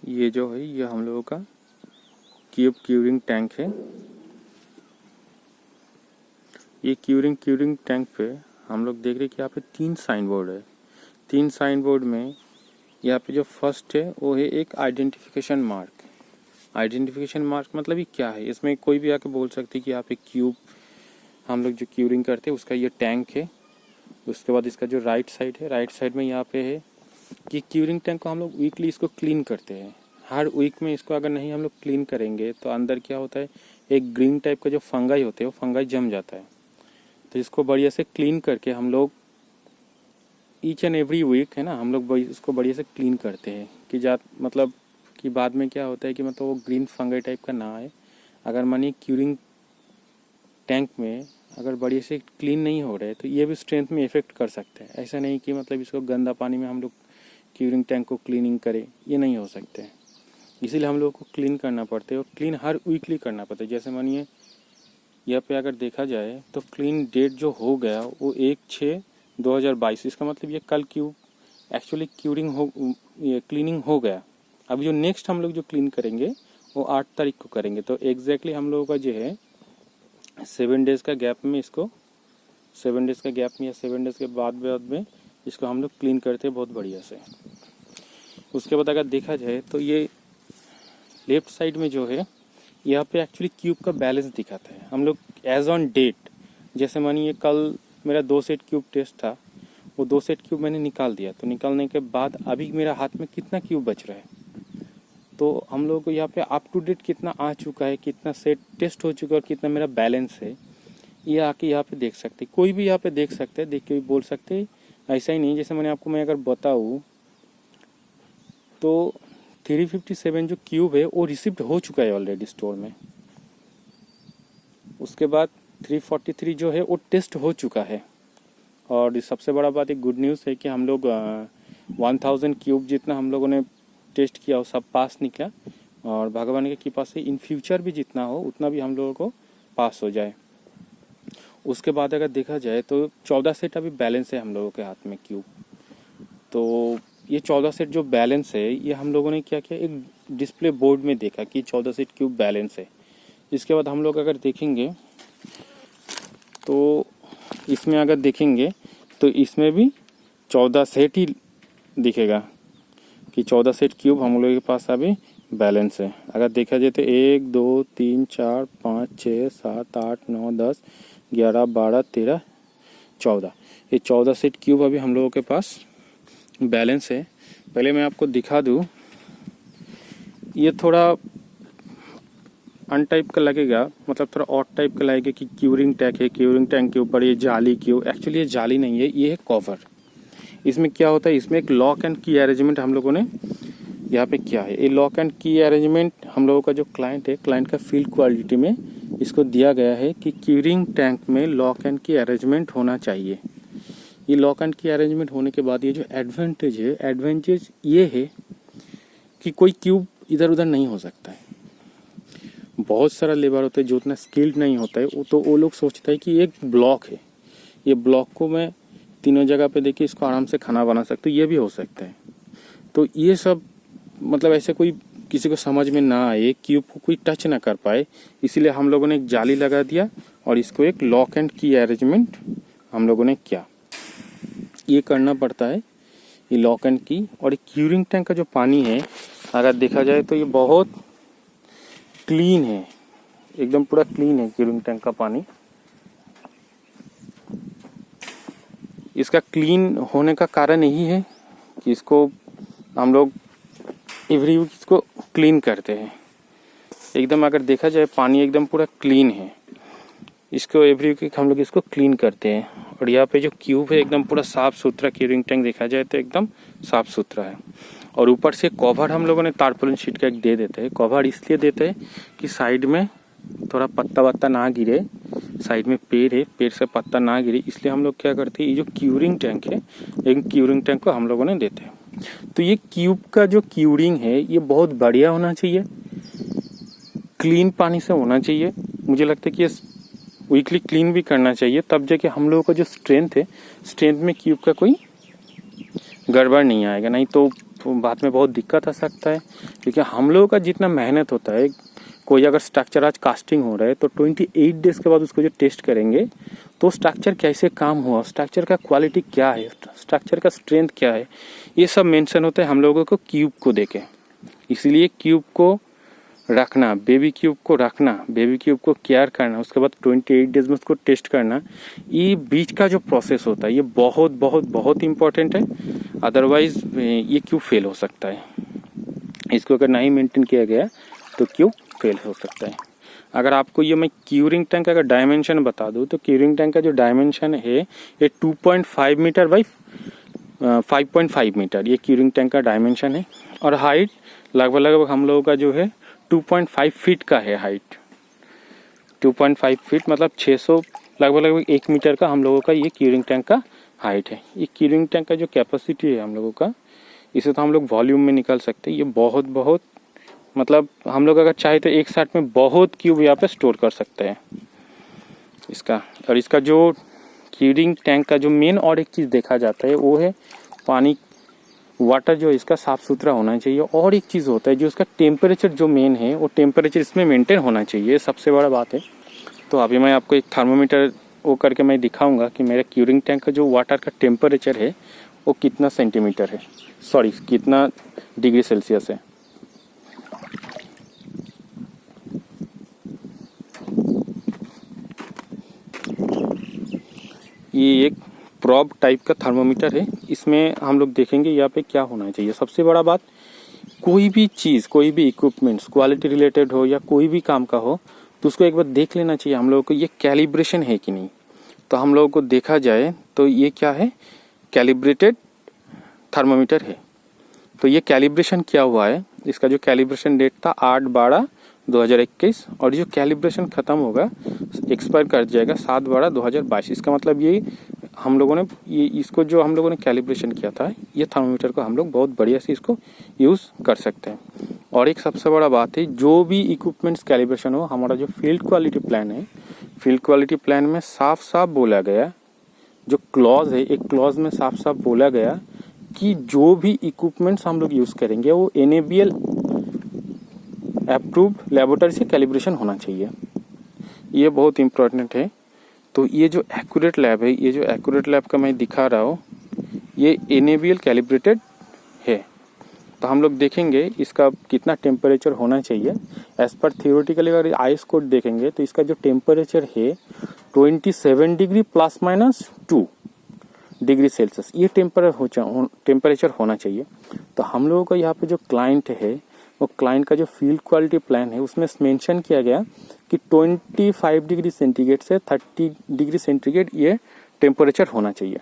ये जो है ये हम लोगों का क्यूरिंग टैंक है। ये क्यूरिंग टैंक पे हम लोग देख रहे हैं कि यहाँ पे 3 साइन बोर्ड है। 3 साइन बोर्ड में यहाँ पे जो फर्स्ट है वो है एक आइडेंटिफिकेशन मार्क। आइडेंटिफिकेशन मार्क मतलब ये क्या है, इसमें कोई भी आके बोल सकती है कि यहाँ पे क्यूब हम लोग जो क्यूरिंग करते हैं उसका ये टैंक है। उसके बाद इसका जो राइट साइड है, राइट साइड में यहाँ पे है कि क्यूरिंग टैंक को हम लोग वीकली इसको क्लीन करते हैं। हर वीक में इसको अगर नहीं हम लोग क्लीन करेंगे तो अंदर क्या होता है, एक ग्रीन टाइप का जो फंगाई होते हैं वो फंगाई जम जाता है। तो इसको बढ़िया से क्लीन करके हम लोग ईच एंड एवरी वीक है ना, हम लोग इसको बढ़िया से क्लीन करते हैं कि मतलब कि बाद में क्या होता है कि मतलब वो ग्रीन फंगाई टाइप का ना आए। अगर मानिए क्यूरिंग टैंक में अगर बढ़िया से क्लीन नहीं हो रहे तो ये भी स्ट्रेंथ में इफेक्ट कर सकते हैं। ऐसा नहीं कि मतलब इसको गंदा पानी में हम लोग क्यूरिंग टैंक को क्लीनिंग करें, ये नहीं हो सकते हैं। इसीलिए हम लोग को क्लीन करना पड़ता है और क्लीन हर वीकली करना पड़ता है। जैसे मानिए यहाँ पे अगर देखा जाए तो क्लीन डेट जो हो गया वो 1/6/2022, इसका मतलब ये कल एक्चुअली क्लीनिंग हो गया। अब जो नेक्स्ट हम लोग जो क्लीन करेंगे वो 8 तारीख को करेंगे। तो एग्जैक्टली हम लोगों का जो है 7 डेज़ का गैप में इसको 7 डेज़ का गैप में या 7 डेज़ के बाद में इसको हम लोग क्लीन करते हैं बहुत बढ़िया से। उसके बाद अगर देखा जाए तो ये लेफ्ट साइड में जो है यहाँ पे एक्चुअली क्यूब का बैलेंस दिखाता है। हम लोग एज ऑन डेट, जैसे मानिए कल मेरा 2 सेट क्यूब टेस्ट था, वो 2 सेट क्यूब मैंने निकाल दिया। तो निकालने के बाद अभी मेरा हाथ में कितना क्यूब बच रहा है, तो हम लोगों को यहाँ पे अप टू डेट कितना आ चुका है, कितना सेट टेस्ट हो चुका है और कितना मेरा बैलेंस है, ये आके यहाँ पे देख सकते। कोई भी यहाँ पे देख सकते हैं, देख के भी बोल सकते हैं। ऐसा ही नहीं, जैसे मैं अगर बताऊँ तो 357 जो क्यूब है वो रिसीव्ड हो चुका है ऑलरेडी स्टोर में। उसके बाद 343 जो है वो टेस्ट हो चुका है। और सबसे बड़ा बात एक गुड न्यूज़ है कि हम लोग 1000 क्यूब जितना हम लोगों ने टेस्ट किया वो सब पास निकला। और भगवान की कृपा से इन फ्यूचर भी जितना हो उतना भी हम लोगों को पास हो जाए। उसके बाद अगर देखा जाए तो 14 सेट अभी बैलेंस है हम लोगों के हाथ में क्यूब। तो ये 14 सेट जो बैलेंस है ये हम लोगों ने क्या किया, एक डिस्प्ले बोर्ड में देखा कि 14 सेट क्यूब बैलेंस है। इसके बाद हम लोग अगर देखेंगे तो इसमें अगर देखेंगे तो इसमें भी 14 सेट ही दिखेगा कि 14 सेट क्यूब हम लोगों के पास अभी बैलेंस है। अगर देखा जाए तो 1 2 3 4 5 6 7 8 9 10 11 12 13 14, ये 14 सेट क्यूब अभी हम लोगों के पास बैलेंस है। पहले मैं आपको दिखा दूँ, ये थोड़ा अन टाइप का लगेगा, मतलब थोड़ा ऑड टाइप का लगेगा कि क्यूरिंग टैंक है, क्यूरिंग टैंक के ऊपर ये जाली क्यों। एक्चुअली ये जाली नहीं है, ये है कवर। इसमें क्या होता है, इसमें एक लॉक एंड की अरेंजमेंट हम लोगों ने यहाँ पे किया है। ये लॉक एंड की अरेंजमेंट हम लोगों का जो क्लाइंट है, क्लाइंट का फील्ड क्वालिटी में इसको दिया गया है कि क्यूरिंग टैंक में लॉक एंड की अरेंजमेंट होना चाहिए। ये लॉक एंड की अरेंजमेंट होने के बाद ये जो एडवांटेज है, एडवांटेज ये है कि कोई क्यूब इधर उधर नहीं हो सकता है। बहुत सारा लेबर होता है जो उतना स्किल्ड नहीं होता है, वो लोग सोचता है कि एक ब्लॉक है, ये ब्लॉक को मैं तीनों जगह पे देखिए इसको आराम से खाना बना सकते, ये भी हो सकता है। तो ये सब मतलब ऐसे कोई किसी को समझ में ना आए, क्यूब को कोई टच ना कर पाए, इसीलिए हम लोगों ने एक जाली लगा दिया और इसको एक लॉक एंड की अरेंजमेंट हम लोगों ने किया। ये करना पड़ता है, ये लॉक एंड की। और क्यूरिंग टैंक का जो पानी है अगर देखा जाए तो ये बहुत क्लीन है, एकदम पूरा क्लीन है क्यूरिंग टैंक का पानी। इसका क्लीन होने का कारण यही है कि इसको हम लोग एवरी वीक इसको क्लीन करते हैं। एकदम अगर देखा जाए पानी एकदम पूरा क्लीन है, इसको एवरी वीक हम लोग इसको क्लीन करते हैं। और यहाँ पे जो क्यूब है एकदम पूरा साफ सुथरा, क्यूरिंग टैंक देखा जाए तो एकदम साफ सुथरा है। और ऊपर से कवर हम लोगों ने तारपोलिन शीट का एक दे देते हैं। कवर इसलिए देते हैं कि साइड में थोड़ा पत्ता वत्ता ना गिरे, साइड में पेड़ है, पेड़ से पत्ता ना गिरे, इसलिए हम लोग क्या करते हैं, ये जो क्यूरिंग टैंक है, एक क्यूरिंग टैंक को हम लोगों ने देते हैं। तो ये क्यूब का जो क्यूरिंग है ये बहुत बढ़िया होना चाहिए, क्लीन पानी से होना चाहिए। मुझे लगता है कि ये वीकली क्लीन भी करना चाहिए, तब जाके हम लोगों का जो स्ट्रेंथ है, स्ट्रेंथ में क्यूब का कोई गड़बड़ नहीं आएगा। नहीं तो बाद में बहुत दिक्कत आ सकता है, क्योंकि हम लोगों का जितना मेहनत होता है, कोई अगर स्ट्रक्चर आज कास्टिंग हो रहा है तो 28 डेज के बाद उसको जो टेस्ट करेंगे तो स्ट्रक्चर कैसे काम हुआ, स्ट्रक्चर का क्वालिटी क्या है, स्ट्रक्चर का स्ट्रेंथ क्या है, ये सब मेंशन होता है हम लोगों को क्यूब को देके। इसलिए क्यूब को रखना, बेबी क्यूब को रखना, बेबी क्यूब को केयर करना, उसके बाद 28 डेज में उसको टेस्ट करना, ये बीच का जो प्रोसेस होता है ये बहुत बहुत बहुत इंपॉर्टेंट है। अदरवाइज ये क्यूब फेल हो सकता है। इसको अगर नहीं मेंटेन किया गया तो क्यूब फेल हो सकता है। अगर आपको ये मैं क्यूरिंग टैंक का डायमेंशन बता दूं तो क्यूरिंग टैंक का जो डायमेंशन है ये 2.5 मीटर बाई 5.5 मीटर ये क्यूरिंग टैंक का डायमेंशन है। और हाइट लगभग हम लोगों का जो है 2.5 फीट का है हाइट। 2.5 फीट मतलब 600 लगभग 1 मीटर का हम लोगों का ये क्यूरिंग टैंक का हाइट है। ये क्यूरिंग टैंक का जो कैपेसिटी है हम लोगों का, इसे तो हम लोग वॉल्यूम में निकाल सकते हैं। ये बहुत मतलब हम लोग अगर चाहे तो एक साथ में बहुत क्यूब यहाँ पे स्टोर कर सकते हैं इसका। और इसका जो क्यूरिंग टैंक का जो मेन और एक चीज़ देखा जाता है वो है पानी, वाटर जो इसका साफ़ सुथरा होना चाहिए। और एक चीज़ होता है जो इसका टेम्परेचर जो मेन है वो टेम्परेचर इसमें मेंटेन होना चाहिए, सबसे बड़ा बात है। तो अभी मैं आपको एक थर्मोमीटर वो करके मैं दिखाऊंगा कि मेरा क्यूरिंग टैंक का जो वाटर का टेम्परेचर है वो कितना सेंटीमीटर है, सॉरी कितना डिग्री सेल्सियस है। ये एक प्रॉब टाइप का थर्मोमीटर है। इसमें हम लोग देखेंगे यहाँ पे क्या होना चाहिए। सबसे बड़ा बात, कोई भी चीज़, कोई भी इक्विपमेंट्स क्वालिटी रिलेटेड हो या कोई भी काम का हो तो उसको एक बार देख लेना चाहिए हम लोगों को ये कैलिब्रेशन है कि नहीं। तो हम लोगों को देखा जाए तो ये क्या है, कैलिब्रेटेड थर्मोमीटर है। तो ये कैलिब्रेशन क्या हुआ है, इसका जो कैलिब्रेशन डेट था 8/12/2021 और जो कैलिब्रेशन ख़त्म होगा, एक्सपायर कर जाएगा 7/12/2022। इसका मतलब ये हम लोगों ने ये इसको जो हम लोगों ने कैलिब्रेशन किया था ये थर्मोमीटर को हम लोग बहुत बढ़िया से इसको यूज़ कर सकते हैं। और एक सबसे बड़ा बात है, जो भी इक्विपमेंट्स कैलिब्रेशन हो, हमारा जो फील्ड क्वालिटी प्लान है, फील्ड क्वालिटी प्लान में साफ साफ बोला गया, जो क्लॉज है एक क्लॉज में साफ साफ बोला गया कि जो भी इक्विपमेंट्स हम लोग यूज़ करेंगे वो NABL अप्रूव्ड लेबोरेटरी से कैलिब्रेशन होना चाहिए। ये बहुत इम्पोर्टेंट है। तो ये जो एक्यूरेट लैब है, ये जो एक्यूरेट लैब का मैं दिखा रहा हूँ, ये NABL कैलिब्रेटेड है। तो हम लोग देखेंगे इसका कितना टेम्परेचर होना चाहिए। एज पर थियोरेटिकली अगर आईएस कोड देखेंगे तो इसका जो टेम्परेचर है 27 डिग्री ±2 डिग्री सेल्सियस ये टेम्परेचर होना चाहिए। तो हम लोगों का यहाँ पे जो क्लाइंट है वो क्लाइंट का जो फील्ड क्वालिटी प्लान है उसमें मेंशन किया गया कि 25 डिग्री सेंटीग्रेड से 30 डिग्री सेंटीग्रेड ये टेम्परेचर होना चाहिए।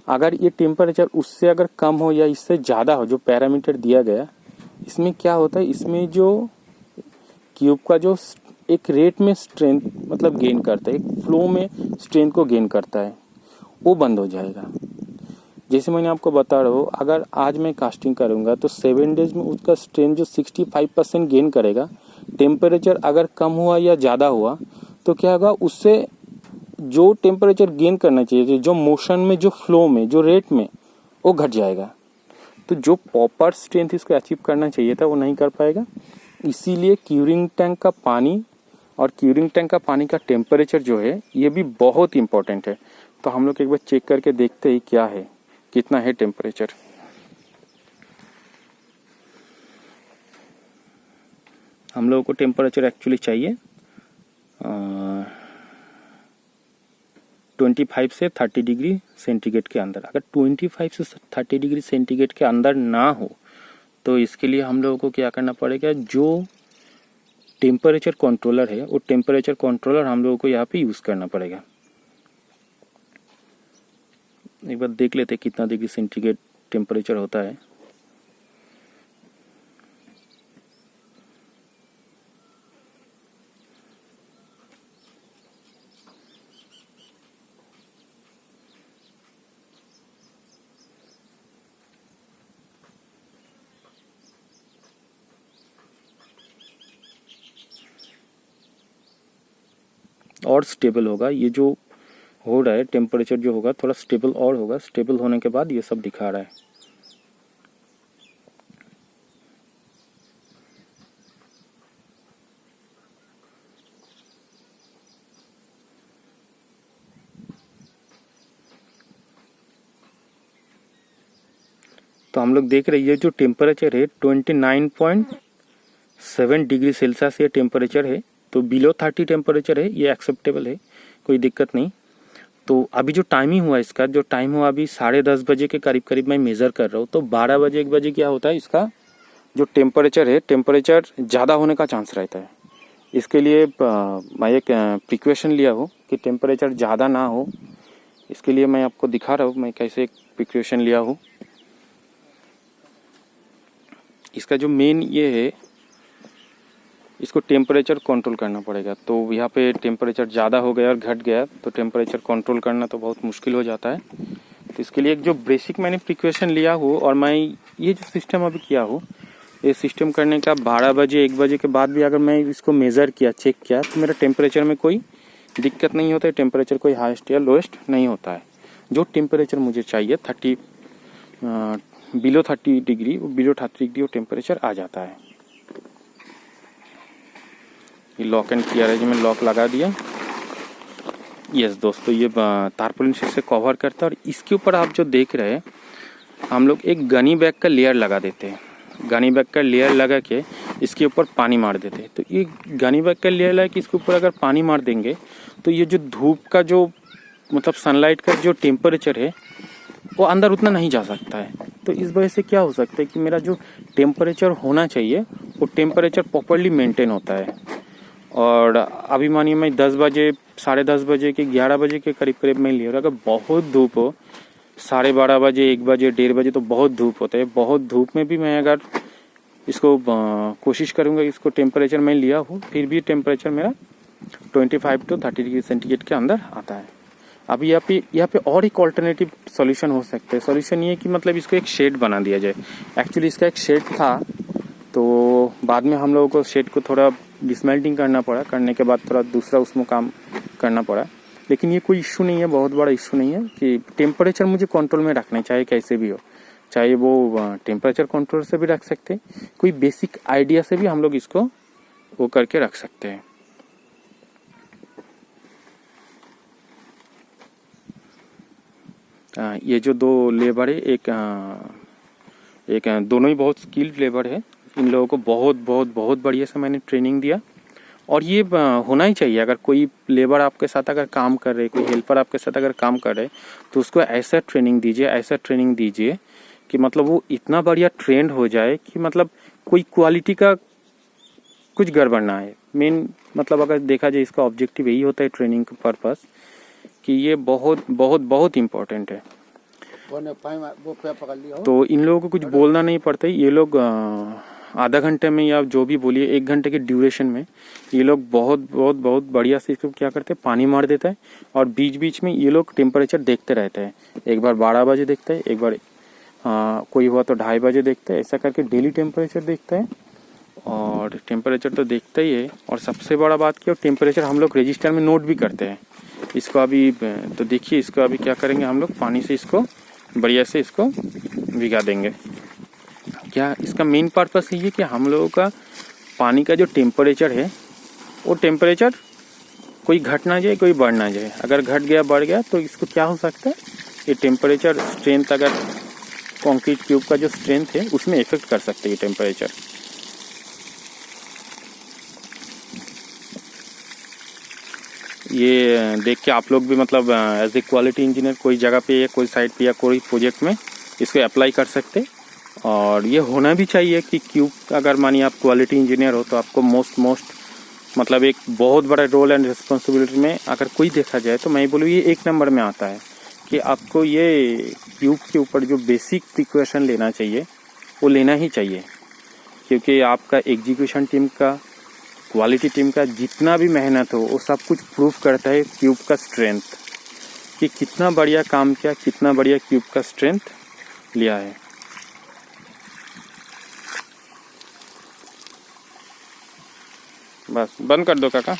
अगर ये टेम्परेचर उससे अगर कम हो या इससे ज़्यादा हो, जो पैरामीटर दिया गया, इसमें क्या होता है, इसमें जो क्यूब का जो एक रेट में स्ट्रेंथ मतलब गेन करता है, एक फ्लो में स्ट्रेंथ को गेन करता है, वो बंद हो जाएगा। जैसे मैंने आपको बता रहा हूँ, अगर आज मैं कास्टिंग करूँगा तो 7 डेज में उसका स्ट्रेंथ जो 65% गेन करेगा, टेम्परेचर अगर कम हुआ या ज़्यादा हुआ तो क्या होगा, उससे जो टेम्परेचर गेन करना चाहिए, जो मोशन में, जो फ्लो में, जो रेट में, वो घट जाएगा। तो जो प्रॉपर स्ट्रेंथ इसको अचीव करना चाहिए था वो नहीं कर पाएगा। इसीलिए क्यूरिंग टैंक का पानी और क्यूरिंग टैंक का पानी का टेम्परेचर जो है ये भी बहुत इंपॉर्टेंट है। तो हम लोग एक बार चेक करके देखते ही क्या है, कितना है टेम्परेचर। हम लोगों को टेम्परेचर एक्चुअली चाहिए 25 से 30 डिग्री सेंटीग्रेड के अंदर। अगर 25 से 30 डिग्री सेंटीग्रेड के अंदर ना हो तो इसके लिए हम लोगों को क्या करना पड़ेगा, जो टेम्परेचर कंट्रोलर है वो टेम्परेचर कंट्रोलर हम लोगों को यहाँ पे यूज़ करना पड़ेगा। एक बार देख लेते कितना डिग्री सेंटीग्रेड टेम्परेचर होता है। और स्टेबल होगा, ये जो हो रहा है टेम्परेचर जो होगा थोड़ा स्टेबल और होगा। स्टेबल होने के बाद ये सब दिखा रहा है। तो हम लोग देख रहे हैं ये जो टेम्परेचर है 29.7 डिग्री सेल्सियस ये टेम्परेचर है। तो बिलो 30 टेम्परेचर है, ये एक्सेप्टेबल है, कोई दिक्कत नहीं। तो अभी जो टाइमिंग हुआ इसका, जो टाइम हुआ अभी 10:30 बजे के करीब करीब मैं मेज़र कर रहा हूँ। तो 12 बजे 1 बजे क्या होता है, इसका जो टेम्परेचर है, टेम्परेचर ज़्यादा होने का चांस रहता है। इसके लिए मैं एक प्रिकॉशन लिया हूँ कि टेम्परेचर ज़्यादा ना हो। इसके लिए मैं आपको दिखा रहा हूँ मैं कैसे एक प्रिकॉशन लिया हूँ। इसका जो मेन ये है, इसको टेम्परेचर कंट्रोल करना पड़ेगा। तो यहाँ पे टेम्परेचर ज़्यादा हो गया और घट गया तो टेम्परेचर कंट्रोल करना तो बहुत मुश्किल हो जाता है। तो इसके लिए एक जो बेसिक मैंने प्रिकॉशन लिया हो, और मैं ये जो सिस्टम अभी किया हो, ये सिस्टम करने का 12 बजे 1 बजे के बाद भी अगर मैं इसको मेज़र किया, चेक किया, तो मेरा टेम्परेचर में कोई दिक्कत नहीं होता है। टेम्परेचर कोई हाईएस्ट या लोएस्ट नहीं होता है। जो टेम्परेचर मुझे चाहिए बिलो 30 डिग्री, बिलो 30 डिग्री वो टेम्परेचर आ जाता है। ये लॉक एंड की अरेंजमेंट लॉक लगा दिया। यस दोस्तों, ये तारपोलिन से कवर करता है। और इसके ऊपर आप जो देख रहे हैं, हम लोग एक गनी बैग का लेयर लगा देते हैं। गनी बैग का लेयर लगा के इसके ऊपर पानी मार देते हैं। तो ये गनी बैग का लेयर लगा के इसके ऊपर अगर पानी मार देंगे तो ये जो धूप का जो मतलब सनलाइट का जो टेम्परेचर है वो अंदर उतना नहीं जा सकता है। तो इस वजह से क्या हो सकता है कि मेरा जो टेम्परेचर होना चाहिए वो टेम्परेचर प्रॉपर्ली मेंटेन होता है। और अभी मानिए मैं 10 बजे 10:30 बजे के 11 बजे के करीब करीब मैं ले रहा, अगर बहुत धूप हो 12:30 बजे 1 बजे 1:30 बजे तो बहुत धूप होता है। बहुत धूप में भी मैं अगर इसको कोशिश करूँगा, इसको टेम्परेचर मैं लिया हूँ, फिर भी टेम्परेचर मेरा 25 to 30 डिग्री सेंटीग्रेड के अंदर आता है। अभी यहाँ पे और एक ऑल्टरनेटिव सॉल्यूशन हो सकता है। सॉल्यूशन ये कि मतलब इसको एक शेड बना दिया जाए। एक्चुअली इसका एक शेड था, तो बाद में हम लोगों को शेड को थोड़ा डिसमेल्टिंग करना पड़ा, करने के बाद थोड़ा दूसरा उसमें काम करना पड़ा। लेकिन ये कोई इशू नहीं है, बहुत बड़ा इशू नहीं है कि टेम्परेचर मुझे कंट्रोल में रखना है, चाहे कैसे भी हो। चाहे वो टेम्परेचर कंट्रोल से भी रख सकते हैं, कोई बेसिक आइडिया से भी हम लोग इसको वो करके रख सकते हैं। ये जो 2 लेबर है, एक दोनों ही बहुत स्किल्ड लेबर है। इन लोगों को बहुत बढ़िया से मैंने ट्रेनिंग दिया। और ये होना ही चाहिए। अगर कोई लेबर आपके साथ अगर काम कर रहे, कोई हेल्पर आपके साथ अगर काम कर रहे, तो उसको ऐसा ट्रेनिंग दीजिए कि मतलब वो इतना बढ़िया ट्रेंड हो जाए कि मतलब कोई क्वालिटी का कुछ गड़बड़ ना आए। मेन मतलब अगर देखा जाए इसका ऑब्जेक्टिव यही होता है ट्रेनिंग का पर्पस, कि ये बहुत इम्पोर्टेंट है। तो इन लोगों को कुछ बोलना नहीं पड़ता। ये लोग आधा घंटे में या जो भी बोलिए 1 घंटे के ड्यूरेशन में ये लोग बहुत बढ़िया से इसको क्या करते हैं, पानी मार देता है। और बीच बीच में ये लोग टेम्परेचर देखते रहते हैं। एक बार 12 बजे देखते हैं, एक बार कोई हुआ तो 2:30 बजे देखते हैं। ऐसा करके डेली टेम्परेचर देखते हैं। और टेम्परेचर तो देखता ही है। और सबसे बड़ा बात क्या, टेम्परेचर हम लोग रजिस्टर में नोट भी करते हैं। इसको अभी तो देखिए, इसको अभी क्या करेंगे हम लोग, पानी से इसको बढ़िया से इसको भिगा देंगे। क्या इसका मेन पर्पस ये कि हम लोगों का पानी का जो टेम्परेचर है वो टेम्परेचर कोई घट ना जाए, कोई बढ़ ना जाए। अगर घट गया बढ़ गया तो इसको क्या हो सकता है, ये टेम्परेचर स्ट्रेंथ, अगर कंक्रीट क्यूब का जो स्ट्रेंथ है उसमें इफेक्ट कर सकते हैं टेम्परेचर। ये देख के आप लोग भी मतलब एज ए क्वालिटी इंजीनियर कोई जगह पे या कोई साइट पे या कोई प्रोजेक्ट में इसको अप्लाई कर सकते। और ये होना भी चाहिए कि क्यूब, अगर मानिए आप क्वालिटी इंजीनियर हो तो आपको मोस्ट मतलब एक बहुत बड़ा रोल एंड रिस्पॉन्सिबिलिटी में अगर कोई देखा जाए तो मैं बोलूँ ये 1 नंबर में आता है कि आपको ये क्यूब के ऊपर जो बेसिक प्रिकॉशन लेना चाहिए वो लेना ही चाहिए। क्योंकि आपका एग्जीक्यूशन टीम का, क्वालिटी टीम का जितना भी मेहनत हो वो सब कुछ प्रूव करता है क्यूब का स्ट्रेंथ, कि कितना बढ़िया काम किया, कितना बढ़िया क्यूब का स्ट्रेंथ लिया है। बस बंद कर दो काका।